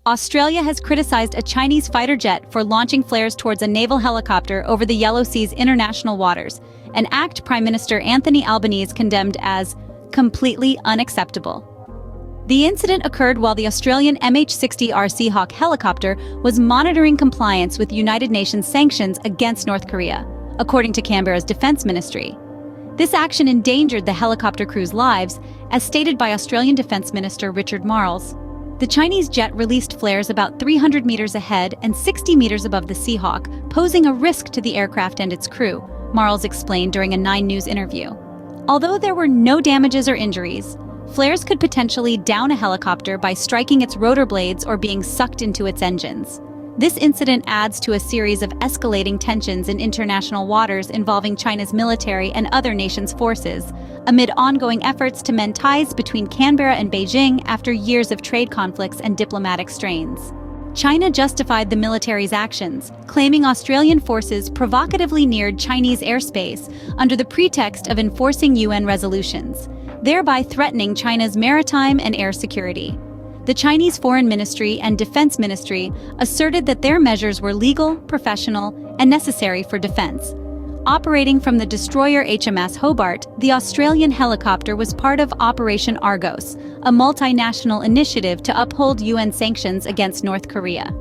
Australia has criticized a Chinese fighter jet for launching flares towards a naval helicopter over the Yellow Sea's international waters, an act Prime Minister Anthony Albanese condemned as completely unacceptable. The incident occurred while the Australian MH-60R Seahawk helicopter was monitoring compliance with United Nations sanctions against North Korea, according to Canberra's Defence Ministry. This action endangered the helicopter crew's lives, as stated by Australian Defence Minister Richard Marles. The Chinese jet released flares about 300 meters ahead and 60 meters above the Seahawk, posing a risk to the aircraft and its crew, Marles explained during a 9 News interview. Although there were no damages or injuries, flares could potentially down a helicopter by striking its rotor blades or being sucked into its engines. This incident adds to a series of escalating tensions in international waters involving China's military and other nations' forces, amid ongoing efforts to mend ties between Canberra and Beijing after years of trade conflicts and diplomatic strains. China justified the military's actions, claiming Australian forces provocatively neared Chinese airspace under the pretext of enforcing UN resolutions, thereby threatening China's maritime and air security. The Chinese Foreign Ministry and Defense Ministry asserted that their measures were legal, professional, and necessary for defense. Operating from the destroyer HMS Hobart, the Australian helicopter was part of Operation Argos, a multinational initiative to uphold UN sanctions against North Korea.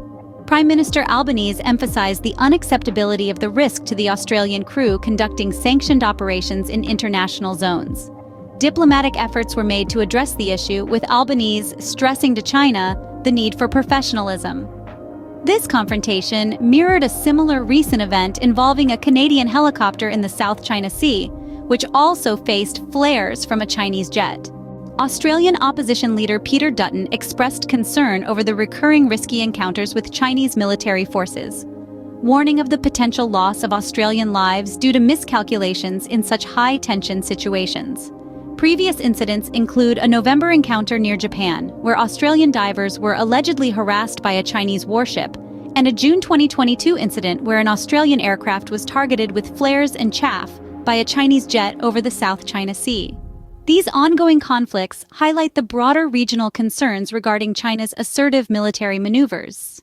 Prime Minister Albanese emphasized the unacceptability of the risk to the Australian crew conducting sanctioned operations in international zones. Diplomatic efforts were made to address the issue, with Albanese stressing to China the need for professionalism. This confrontation mirrored a similar recent event involving a Canadian helicopter in the South China Sea, which also faced flares from a Chinese jet. Australian opposition leader Peter Dutton expressed concern over the recurring risky encounters with Chinese military forces, warning of the potential loss of Australian lives due to miscalculations in such high-tension situations. Previous incidents include a November encounter near Japan, where Australian divers were allegedly harassed by a Chinese warship, and a June 2022 incident where an Australian aircraft was targeted with flares and chaff by a Chinese jet over the South China Sea. These ongoing conflicts highlight the broader regional concerns regarding China's assertive military maneuvers.